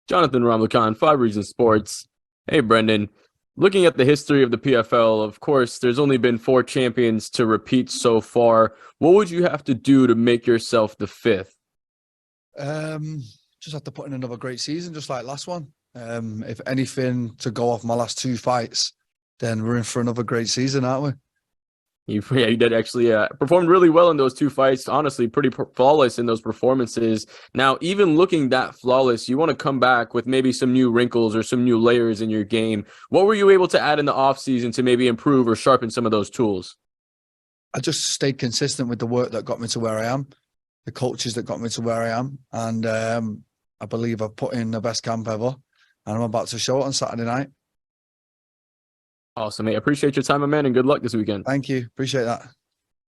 Jonathan Ramlakan, 5 Reasons Sports. Hey, Brendan. Looking at the history of the PFL, of course, there's only been 4 champions to repeat so far. What would you have to do to make yourself the fifth? Just have to put in another great season, just like last one. If anything, to go off my last 2 fights, then we're in for another great season, aren't we? You did actually performed really well in those 2 fights. Honestly, pretty flawless in those performances. Now, even looking that flawless, you want to come back with maybe some new wrinkles or some new layers in your game. What were you able to add in the offseason to maybe improve or sharpen some of those tools? I just stayed consistent with the work that got me to where I am, the coaches that got me to where I am. And I believe I've put in the best camp ever. And I'm about to show it on Saturday night. Awesome, mate. Appreciate your time, my man, and good luck this weekend. Thank you. Appreciate that.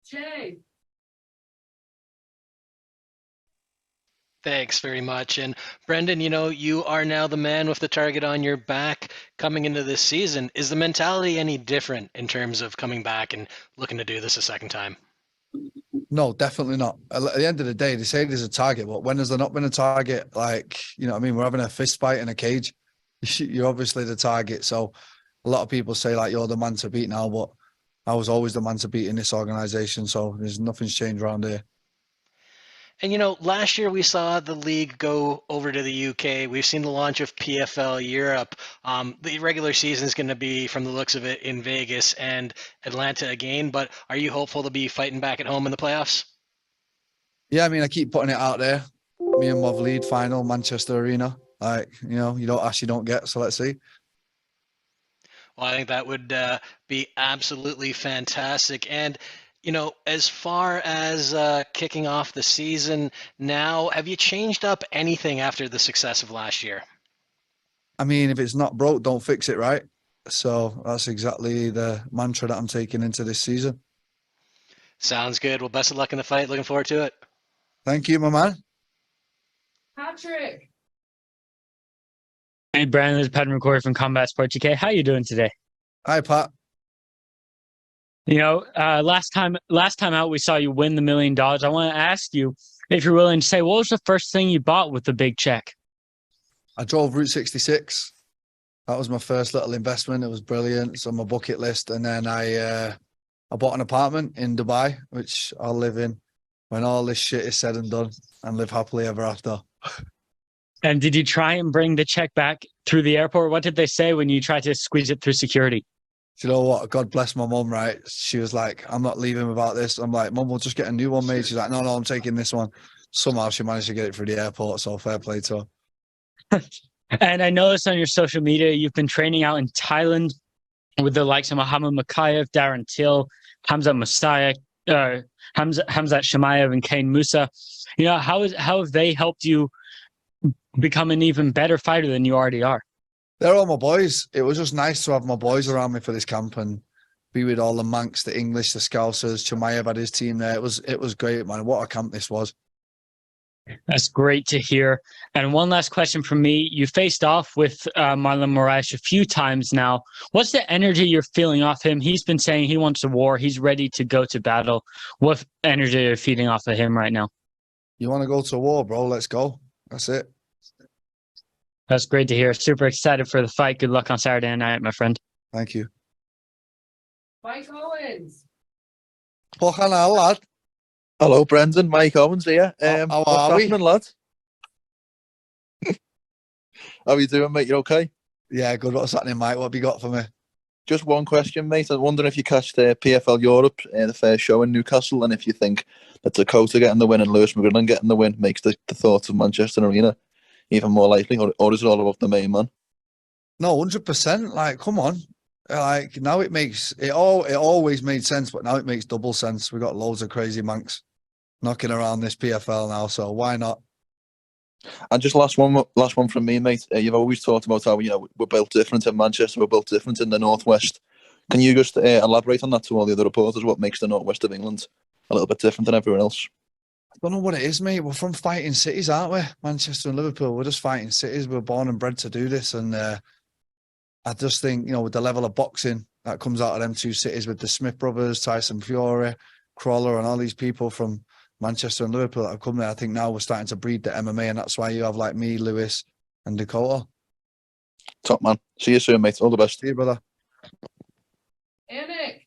Jay. Thanks very much. And Brendan, you are now the man with the target on your back coming into this season. Is the mentality any different in terms of coming back and looking to do this a second time? No, definitely not. At the end of the day, they say there's a target, but when has there not been a target? Like, we're having a fist fight in a cage. You're obviously the target. So a lot of people say, like, you're the man to beat now, but I was always the man to beat in this organization. So nothing's changed around here. And, last year we saw the league go over to the UK. We've seen the launch of PFL Europe. The regular season is going to be, from the looks of it, in Vegas and Atlanta again. But are you hopeful to be fighting back at home in the playoffs? Yeah, I keep putting it out there. Me and Mov lead final, Manchester Arena. Like, you don't ask, you don't get. So let's see. Well, I think that would be absolutely fantastic. And as far as kicking off the season now, have you changed up anything after the success of last year? If it's not broke, don't fix it, right? So that's exactly the mantra that I'm taking into this season. Sounds good. Well, best of luck in the fight. Looking forward to it. Thank you, my man. Patrick. Hey, Brandon, this is Pat McCoy from Combat Sports UK. How you doing today? Hi, Pat. Last time out, we saw you win the $1 million. I want to ask you if you're willing to say, what was the first thing you bought with the big check? I drove Route 66. That was my first little investment. It was brilliant. It's on my bucket list. And then I bought an apartment in Dubai, which I'll live in when all this shit is said and done, and live happily ever after. And did you try and bring the check back through the airport? What did they say when you tried to squeeze it through security? Do you know what? God bless my mum, right? She was like, I'm not leaving without this. I'm like, Mum, we'll just get a new one, mate. She's like, no, I'm taking this one. Somehow she managed to get it through the airport, so fair play to her. And I noticed on your social media, you've been training out in Thailand with the likes of Muhammad Makayev, Darren Till, Hamzat Shemaev, and Kane Musa. How have they helped you become an even better fighter than you already are? They're all my boys. It was just nice to have my boys around me for this camp and be with all the Manx, the English, the Scousers. Chemaev had his team there. It was great, man. What a camp this was. That's great to hear. And one last question from me. You faced off with Marlon Moraes a few times now. What's the energy you're feeling off him? He's been saying he wants a war. He's ready to go to battle. What energy are you feeding off of him right now? You want to go to war, bro? Let's go. That's it. That's great to hear. Super excited for the fight. Good luck on Saturday night, my friend. Thank you. Mike Owens. Hello, lad. Hello, Brendan. Mike Owens here. How What's are we? happening, lad? How are you doing, mate? You okay? Yeah, good. What's happening, Mike? What have you got for me? Just one question, mate. I'm wondering if you catch the PFL Europe, the first show in Newcastle, and if you think that Dakota getting the win and Lewis McGrillen getting the win makes the thoughts of Manchester Arena even more likely, or is it all about the main man? No, 100%. Like, come on. Like, now it makes it always made sense, but now it makes double sense. We got loads of crazy Manx knocking around this PFL now, so why not? And just last one from me, mate. You've always talked about how we're built different in Manchester, we're built different in the Northwest. Can you just elaborate on that to all the other reporters? What makes the Northwest of England a little bit different than everywhere else? I don't know what it is, mate. We're from fighting cities, aren't we? Manchester and Liverpool. We're just fighting cities. We're born and bred to do this, and I just think with the level of boxing that comes out of them two cities, with the Smith brothers, Tyson Fury, Crawler, and all these people from Manchester and Liverpool that have come there. I think now we're starting to breed the MMA, and that's why you have like me, Lewis, and Dakota. Top man. See you soon, mate. All the best. See you, brother. Anik.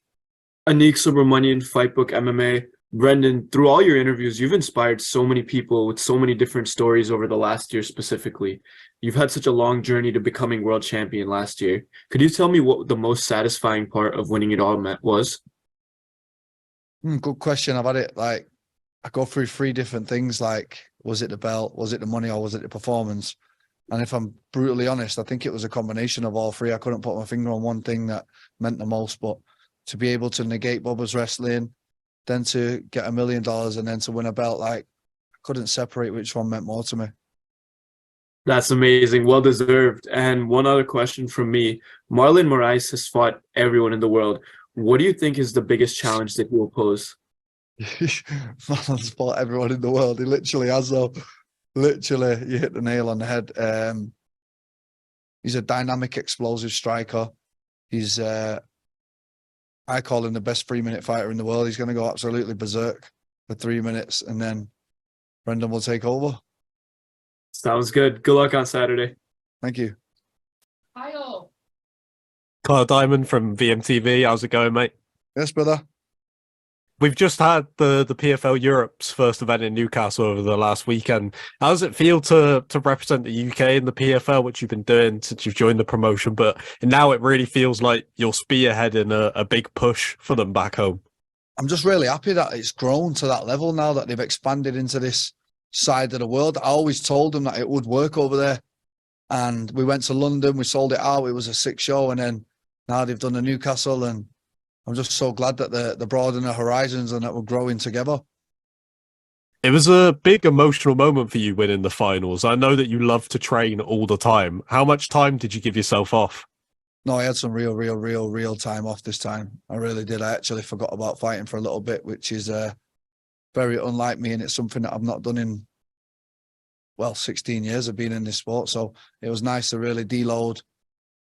Anik Subramanian, Fightbook MMA. Brendan, through all your interviews, you've inspired so many people with so many different stories over the last year specifically. You've had such a long journey to becoming world champion last year. Could you tell me what the most satisfying part of winning it all was? Good question. I've had it like, I go through 3 different things. Like, was it the belt? Was it the money? Or was it the performance? And if I'm brutally honest, I think it was a combination of all 3. I couldn't put my finger on one thing that meant the most, but to be able to negate Bubba's wrestling, then to get $1 million and then to win a belt, like, I couldn't separate which one meant more to me. That's amazing. Well deserved. And one other question from me. Marlon Moraes has fought everyone in the world. What do you think is the biggest challenge that he will pose? Marlon's fought everyone in the world. He literally has, though. Literally, you hit the nail on the head. He's a dynamic, explosive striker. He's, I call him the best 3-minute fighter in the world. He's going to go absolutely berserk for 3 minutes, and then Brendan will take over. Sounds good. Good luck on Saturday. Thank you. Kyle Diamond from VMTV. How's it going, mate? Yes, brother. We've just had the PFL Europe's first event in Newcastle over the last weekend. How does it feel to represent the UK in the PFL, which you've been doing since you've joined the promotion? But now it really feels like you're spearheading a big push for them back home. I'm just really happy that it's grown to that level now, that they've expanded into this side of the world. I always told them that it would work over there. And we went to London, we sold it out. It was a 6 show. And then now they've done the Newcastle, and I'm just so glad that they're broadening the horizons and that we're growing together. It was a big emotional moment for you winning the finals. I know that you love to train all the time. How much time did you give yourself off? No, I had some real time off this time. I really did. I actually forgot about fighting for a little bit, which is very unlike me, and it's something that I've not done in, 16 years of being in this sport. So it was nice to really deload,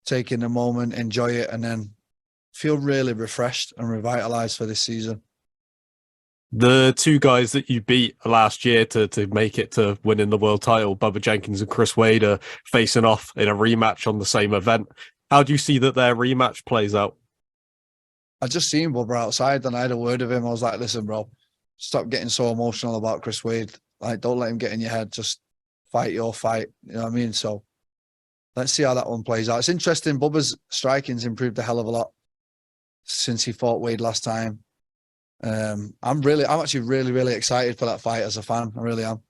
take in the moment, enjoy it, and then feel really refreshed and revitalized for this season. The 2 guys that you beat last year to make it to winning the world title, Bubba Jenkins and Chris Wade, are facing off in a rematch on the same event. How do you see that their rematch plays out? I just seen Bubba outside and I had a word with him. I was like, listen, bro, stop getting so emotional about Chris Wade. Like, don't let him get in your head. Just fight your fight. You know what I mean? So let's see how that one plays out. It's interesting. Bubba's striking's improved a hell of a lot since he fought Wade last time. I'm actually really excited for that fight as a fan. I really am.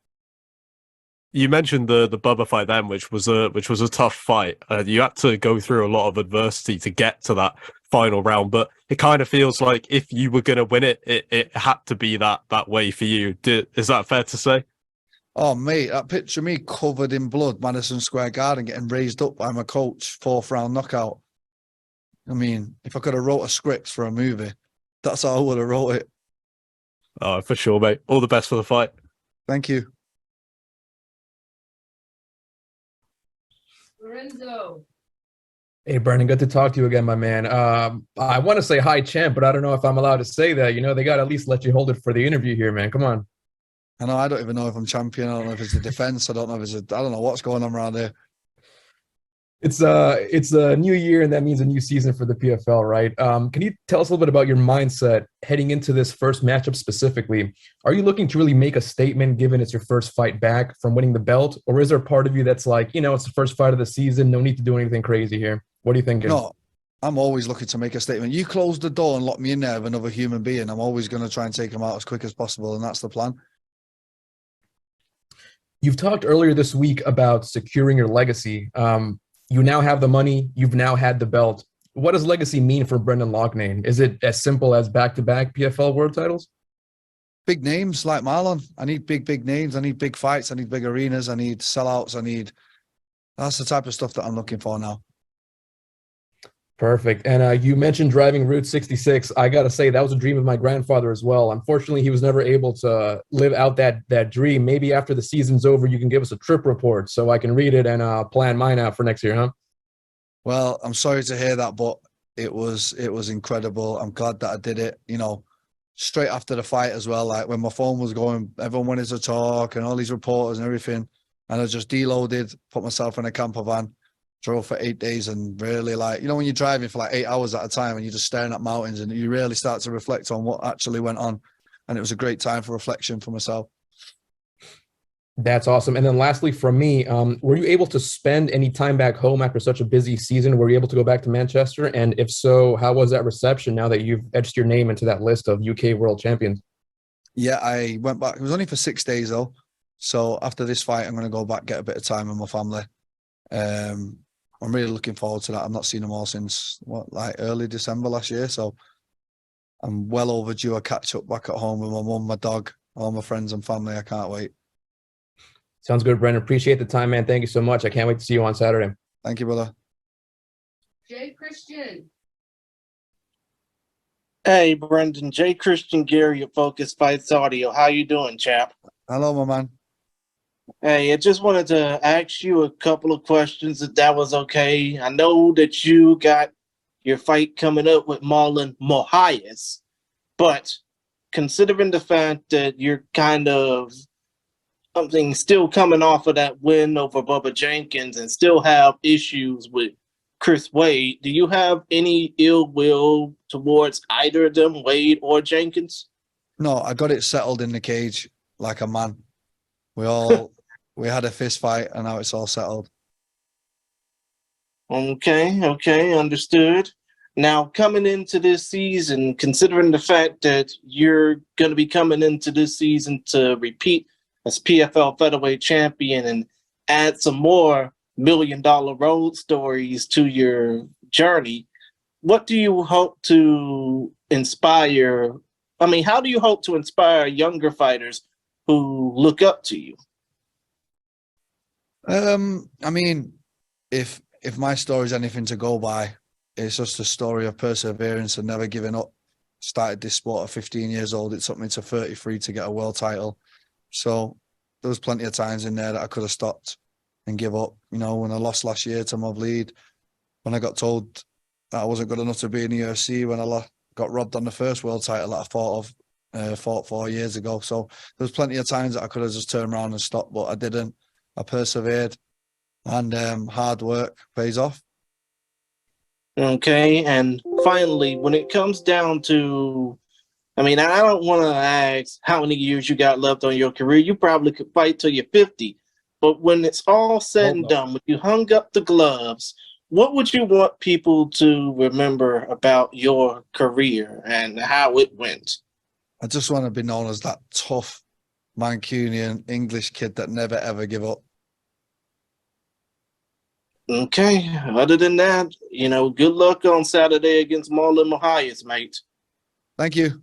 You mentioned the Bubba fight then, which was a tough fight. You had to go through a lot of adversity to get to that final round, but it kind of feels like if you were going to win it, it had to be that way for you. Is that fair to say? Oh, mate, that picture of me covered in blood, Madison Square Garden, getting raised up by my coach, 4th round knockout. I mean, if I could have wrote a script for a movie, that's how I would have wrote it. Oh, for sure, mate. All the best for the fight. Thank you. Lorenzo. Hey, Brendan, good to talk to you again, my man. I want to say hi, champ, but I don't know if I'm allowed to say that. You know, they got to at least let you hold it for the interview here, man. Come on. I know, I don't even know if I'm champion. I don't know if it's the defense. I don't know if I don't know what's going on around there. It's a new year, and that means a new season for the PFL, right? Can you tell us a little bit about your mindset heading into this first matchup specifically? Are you looking to really make a statement, given it's your first fight back from winning the belt, or is there a part of you that's like, it's the first fight of the season, no need to do anything crazy here? What are you thinking? No, I'm always looking to make a statement. You close the door and lock me in there with another human being, I'm always going to try and take him out as quick as possible, and that's the plan. You've talked earlier this week about securing your legacy. You now have the money. You've now had the belt. What does legacy mean for Brendan Loughnane? Is it as simple as back-to-back PFL world titles? Big names like Marlon. I need big names. I need big fights. I need big arenas. I need sellouts. That's the type of stuff that I'm looking for now. Perfect. And you mentioned driving Route 66. I got to say, that was a dream of my grandfather as well. Unfortunately, he was never able to live out that dream. Maybe after the season's over, you can give us a trip report so I can read it and plan mine out for next year, huh? Well, I'm sorry to hear that, but it was incredible. I'm glad that I did it. straight after the fight as well. Like when my phone was going, everyone wanted to talk and all these reporters and everything. And I just deloaded, put myself in a camper van, drove for 8 days, and really, like, you know, when you're driving for like 8 hours at a time and you're just staring at mountains and you really start to reflect on what actually went on. And it was a great time for reflection for myself. That's awesome. And then lastly, from me, were you able to spend any time back home after such a busy season? Were you able to go back to Manchester? And if so, how was that reception now that you've etched your name into that list of UK world champions? Yeah, I went back. It was only for 6 days though. So after this fight, I'm going to go back, get a bit of time with my family. I'm really looking forward to that. I've not seen them all since like early December last year. So I'm well overdue a catch up back at home with my mum, my dog, all my friends and family. I can't wait. Sounds good, Brendan. Appreciate the time, man. Thank you so much. I can't wait to see you on Saturday. Thank you, brother. Jay Christian. Hey, Brendan. Jay Christian Gary at Focus Fights Audio. How you doing, chap? Hello, my man. Hey, I just wanted to ask you a couple of questions, if that was okay. I know that you got your fight coming up with Marlon Moraes, but considering the fact that you're kind of still coming off of that win over Bubba Jenkins and still have issues with Chris Wade, do you have any ill will towards either of them, Wade or Jenkins? No, I got it settled in the cage like a man. We had a fist fight and now it's all settled. Okay, understood. Now, coming into this season, considering the fact that you're going to be coming into this season to repeat as PFL Featherweight champion and add some more $1 million road stories to your journey, what do you hope to inspire? I mean, how do you hope to inspire younger fighters who look up to you? I mean, if my story is anything to go by, it's just a story of perseverance and never giving up. Started this sport at 15 years old. It took me to 33 to get a world title. So there was plenty of times in there that I could have stopped and give up. You know, when I lost last year to Mob Lead, when I got told that I wasn't good enough to be in the UFC, when I got robbed on the first world title that I fought 4 years ago. So there was plenty of times that I could have just turned around and stopped, but I didn't. I persevered, and hard work pays off. Okay, and finally, when it comes down to, I mean, I don't want to ask how many years you got left on your career. You probably could fight till you're 50. But when it's all said and done, when you hung up the gloves, what would you want people to remember about your career and how it went? I just want to be known as that tough Mancunian English kid that never ever give up. Okay, other than that, you know, good luck on Saturday against Marlon Moraes, mate. Thank you.